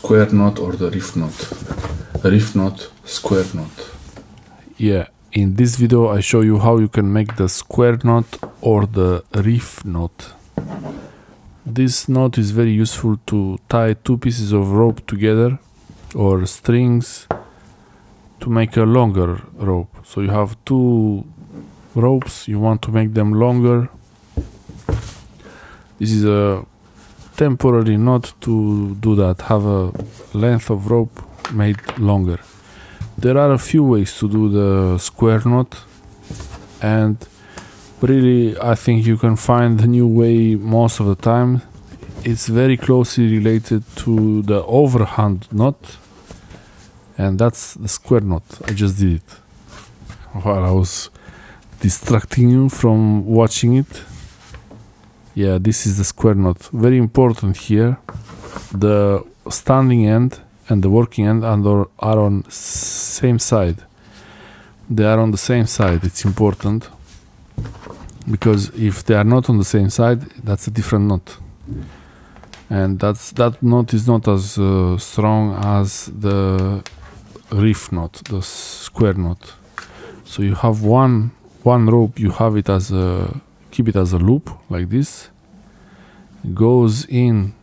square knot or the reef knot. Reef knot, square knot. Yeah, in this video I show you how you can make the square knot or the reef knot. This knot is very useful to tie two pieces of rope together or strings to make a longer rope. So you have two ropes, you want to make them longer. This is a temporary knot to do that, have a length of rope made longer. There are a few ways to do the square knot, and really I think you can find the new way most of the time. It's very closely related to the overhand knot, and that's the square knot. I just did it while I was distracting you from watching it. Yeah, this is the square knot. Very important here. The standing end and the working end are on same side. They are on the same side. It's important, because if they are not on the same side, that's a different knot, and that knot is not as strong as the reef knot, the square knot. So you have one rope, you have it as a, keep it as a loop like this. It goes in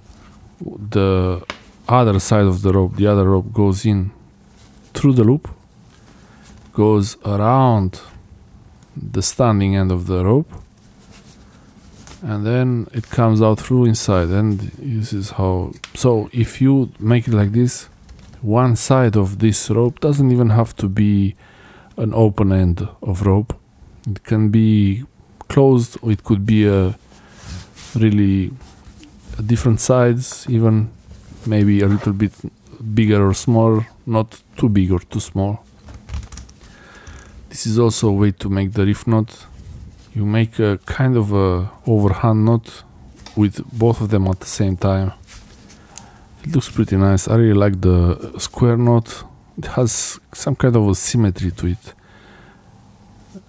the other side of the rope, the other rope goes in through the loop, goes around the standing end of the rope, and then it comes out through inside. And this is how, so if you make it like this, one side of this rope doesn't even have to be an open end of rope. It can be closed, or it could be a really different sides, even maybe a little bit bigger or smaller, not too big or too small. This is also a way to make the reef knot. You make a kind of a overhand knot with both of them at the same time. It looks pretty nice. I really like the square knot. It has some kind of a symmetry to it.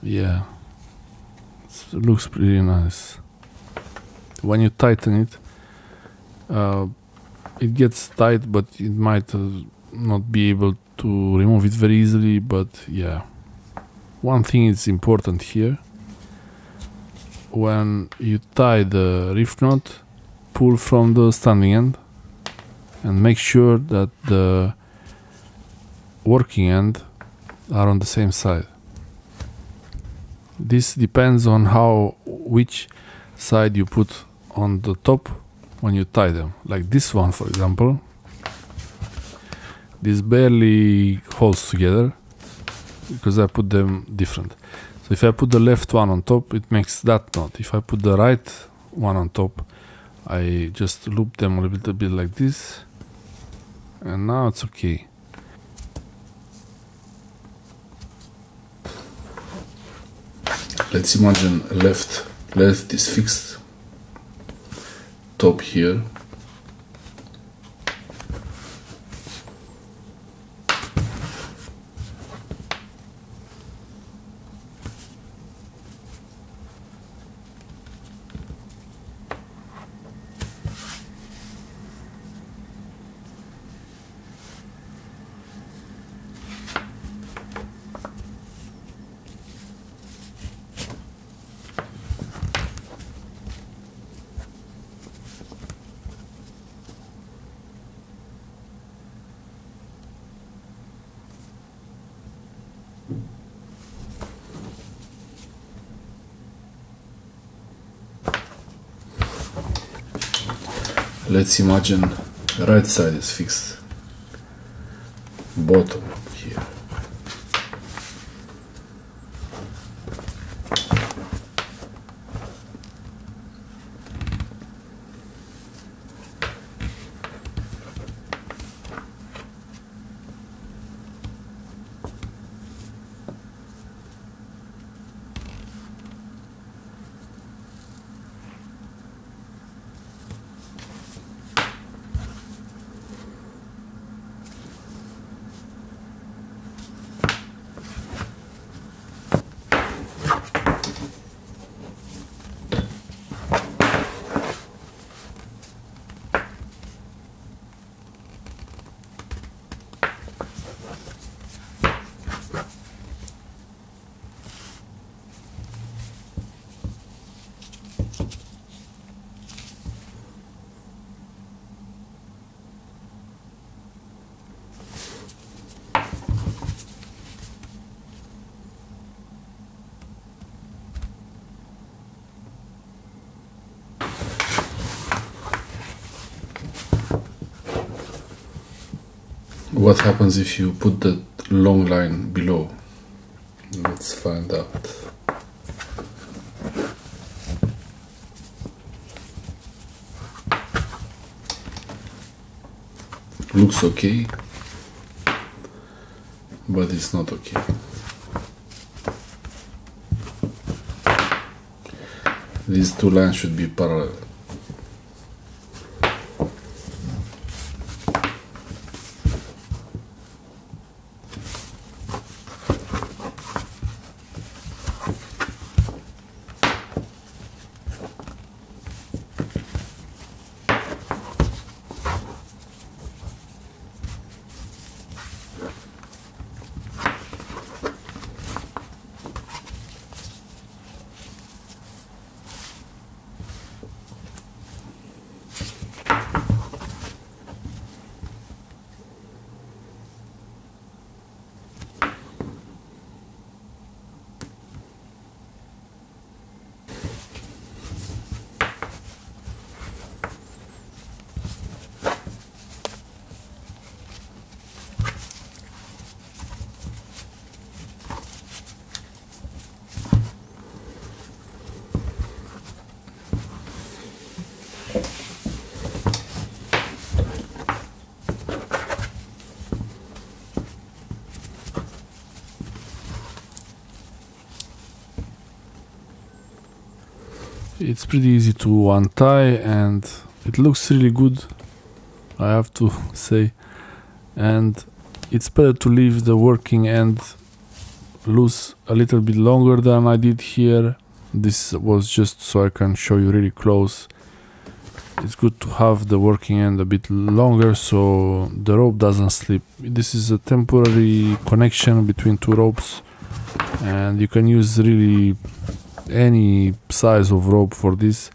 Yeah, it looks pretty nice. When you tighten it, it gets tight, but it might not be able to remove it very easily. But yeah, one thing is important here. When you tie the reef knot, pull from the standing end and make sure that the working end are on the same side. This depends on which side you put on the top when you tie them. Like this one, for example, this barely holds together because I put them different. So if I put the left one on top, it makes that knot. If I put the right one on top, I just loop them a little bit like this, and now it's okay. Let's imagine left is fixed, top here, let's imagine the right side is fixed, bottom here. What happens if you put the long line below? Let's find out. Looks okay, but it's not okay. These two lines should be parallel. It's pretty easy to untie and it looks really good, I have to say, and it's better to leave the working end loose a little bit longer than I did here. This was just so I can show you really close. It's good to have the working end a bit longer so the rope doesn't slip. This is a temporary connection between two ropes and you can use really any size of rope for this.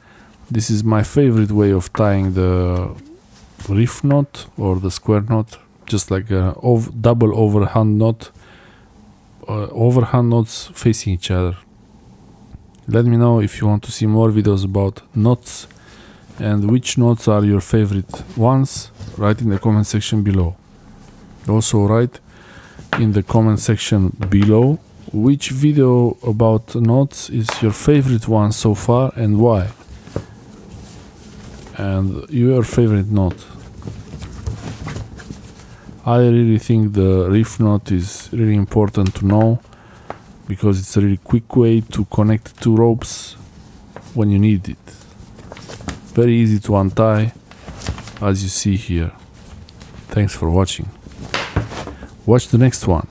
This is my favorite way of tying the reef knot or the square knot, just like a double overhand knot, overhand knots facing each other. Let me know if you want to see more videos about knots and which knots are your favorite ones. Write in the comment section below. Also write in the comment section below which video about knots is your favorite one so far and why, and your favorite knot. I really think the reef knot is really important to know because it's a really quick way to connect two ropes when you need it. Very easy to untie, as you see here. Thanks for watching. Watch the next one.